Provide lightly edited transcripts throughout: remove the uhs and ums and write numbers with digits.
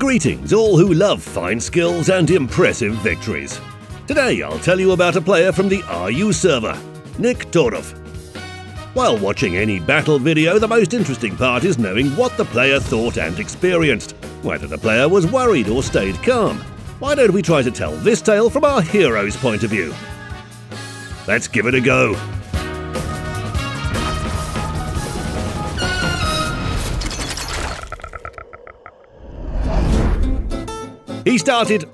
Greetings all who love fine skills and impressive victories. Today I'll tell you about a player from the RU server, Nick Torov. While watching any battle video, the most interesting part is knowing what the player thought and experienced, whether the player was worried or stayed calm. Why don't we try to tell this tale from our hero's point of view? Let's give it a go. He started,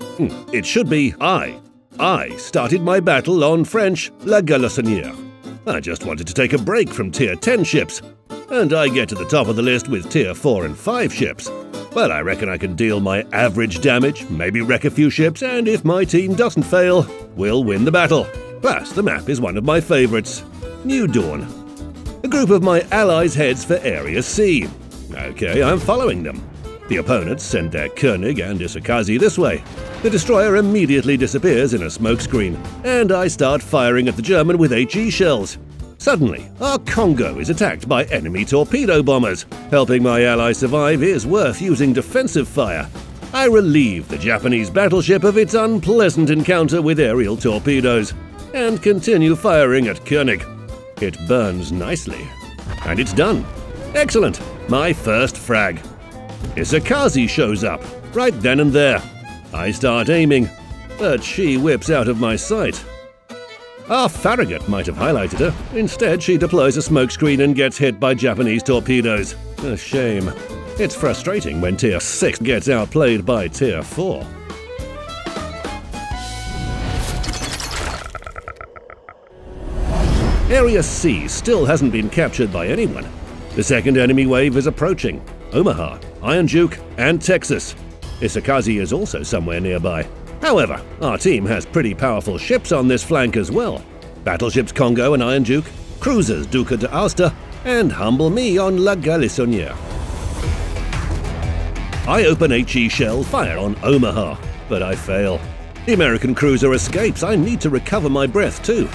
it should be I started my battle on French La Galissonière. I just wanted to take a break from tier 10 ships, and I get to the top of the list with tier 4 and 5 ships. Well, I reckon I can deal my average damage, maybe wreck a few ships, and if my team doesn't fail, we'll win the battle. Plus, the map is one of my favourites, New Dawn. A group of my allies heads for Area C. Okay, I'm following them. The opponents send their Koenig and Isakazi this way. The destroyer immediately disappears in a smokescreen, and I start firing at the German with HE shells. Suddenly, our Congo is attacked by enemy torpedo bombers. Helping my ally survive is worth using defensive fire. I relieve the Japanese battleship of its unpleasant encounter with aerial torpedoes, and continue firing at Koenig. It burns nicely. And it's done. Excellent! My first frag. Isakazi shows up, right then and there. I start aiming, but she whips out of my sight. Our Farragut might have highlighted her. Instead, she deploys a smokescreen and gets hit by Japanese torpedoes. A shame. It's frustrating when Tier 6 gets outplayed by Tier 4. Area C still hasn't been captured by anyone. The second enemy wave is approaching. Omaha, Iron Duke, and Texas. Isakazi is also somewhere nearby. However, our team has pretty powerful ships on this flank as well. Battleships Congo and Iron Duke, cruisers Duca de Aosta, and humble me on La Galissonière. I open HE shell fire on Omaha, but I fail. The American cruiser escapes. I need to recover my breath too.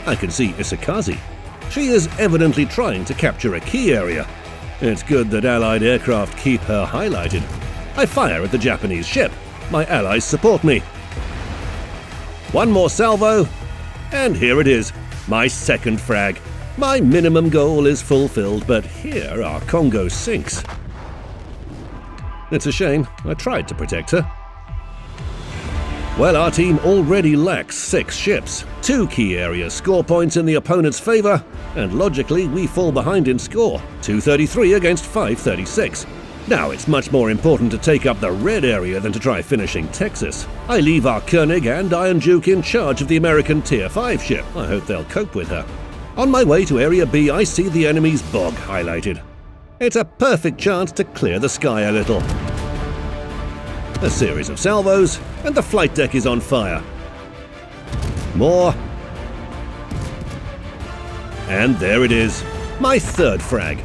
I can see Isakazi. She is evidently trying to capture a key area. It's good that Allied aircraft keep her highlighted. I fire at the Japanese ship. My allies support me. One more salvo, and here it is, my second frag. My minimum goal is fulfilled, but here our Congo sinks. It's a shame. I tried to protect her. Well, our team already lacks 6 ships, 2 key areas score points in the opponent's favour, and logically we fall behind in score, 233 against 536. Now it's much more important to take up the red area than to try finishing Texas. I leave our Koenig and Iron Duke in charge of the American Tier 5 ship. I hope they'll cope with her. On my way to Area B, I see the enemy's bog highlighted. It's a perfect chance to clear the sky a little. A series of salvos, and the flight deck is on fire. More. And there it is, my third frag.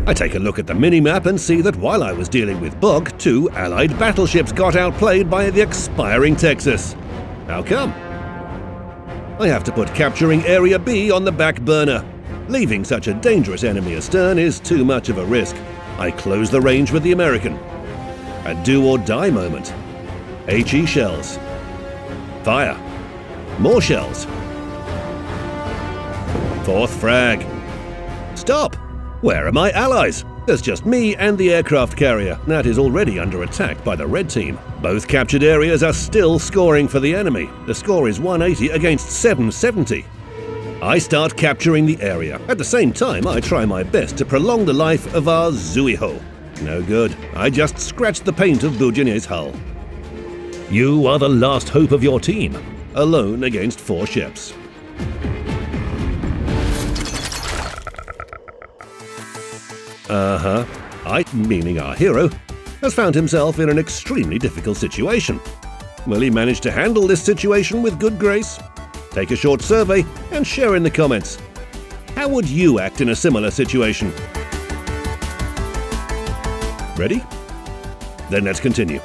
I take a look at the minimap and see that while I was dealing with bog, 2 Allied battleships got outplayed by the expiring Texas. How come? I have to put capturing Area B on the back burner. Leaving such a dangerous enemy astern is too much of a risk. I close the range with the American. A do-or-die moment. HE shells. Fire. More shells. 4th frag. Stop! Where are my allies? There's just me and the aircraft carrier. That is already under attack by the red team. Both captured areas are still scoring for the enemy. The score is 180 against 770. I start capturing the area. At the same time, I try my best to prolong the life of our Zuiho. No good. I just scratched the paint of Bourgeonnet's hull. You are the last hope of your team, alone against 4 ships. I, meaning our hero, has found himself in an extremely difficult situation. Will he manage to handle this situation with good grace? Take a short survey and share in the comments. How would you act in a similar situation? Ready? Then let's continue.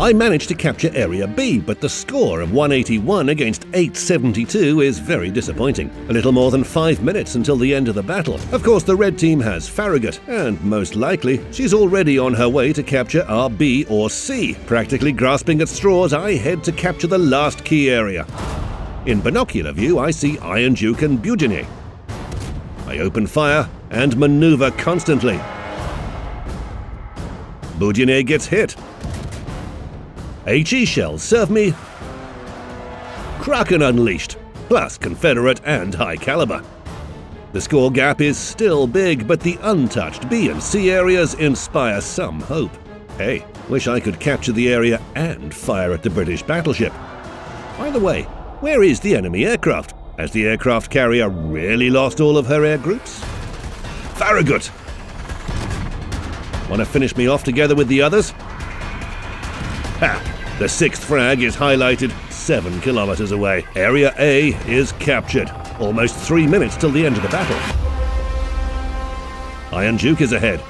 I managed to capture Area B, but the score of 181 against 872 is very disappointing. A little more than 5 minutes until the end of the battle. Of course, the red team has Farragut, and most likely, she's already on her way to capture our B or C. Practically grasping at straws, I head to capture the last key area. In binocular view, I see Iron Duke and Bugeaunier. I open fire and maneuver constantly. Bugeaunier gets hit. HE shells serve me. Kraken unleashed, plus Confederate and high caliber. The score gap is still big, but the untouched B and C areas inspire some hope. Hey, wish I could capture the area and fire at the British battleship. By the way, where is the enemy aircraft? Has the aircraft carrier really lost all of her air groups? Farragut! Want to finish me off together with the others? Ha! The 6th frag is highlighted 7 kilometers away. Area A is captured. Almost 3 minutes till the end of the battle. Iron Duke is ahead.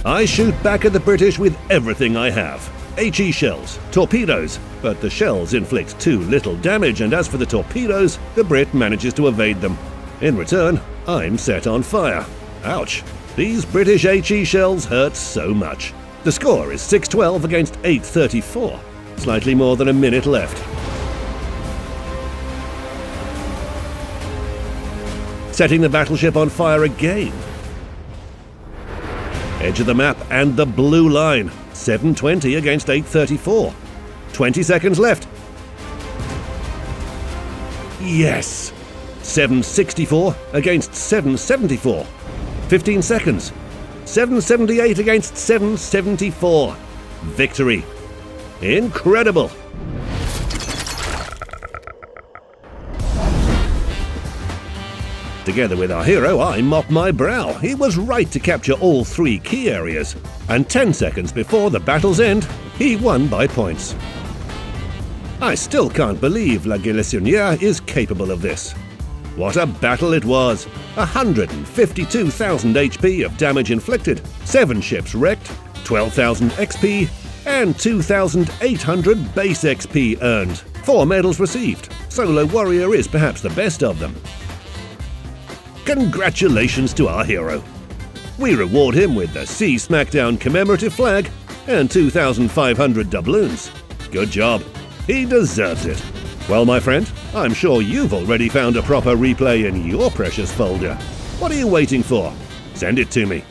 I shoot back at the British with everything I have. HE shells, torpedoes, but the shells inflict too little damage, and as for the torpedoes, the Brit manages to evade them. In return, I'm set on fire. Ouch! These British HE shells hurt so much. The score is 6-12 against 8-34. Slightly more than a minute left. Setting the battleship on fire again. Edge of the map and the blue line. 7:20 against 8:34. 20 seconds left. Yes! 7:64 against 7:74. 15 seconds. 7:78 against 7:74. Victory. Incredible! Together with our hero, I mop my brow. He was right to capture all 3 key areas. And 10 seconds before the battle's end, he won by points. I still can't believe La Galissonière is capable of this. What a battle it was! 152,000 HP of damage inflicted, 7 ships wrecked, 12,000 XP, and 2,800 base XP earned. 4 medals received. Solo Warrior is perhaps the best of them. Congratulations to our hero. We reward him with the Sea Smackdown commemorative flag and 2,500 doubloons. Good job. He deserves it. Well, my friend, I'm sure you've already found a proper replay in your precious folder. What are you waiting for? Send it to me.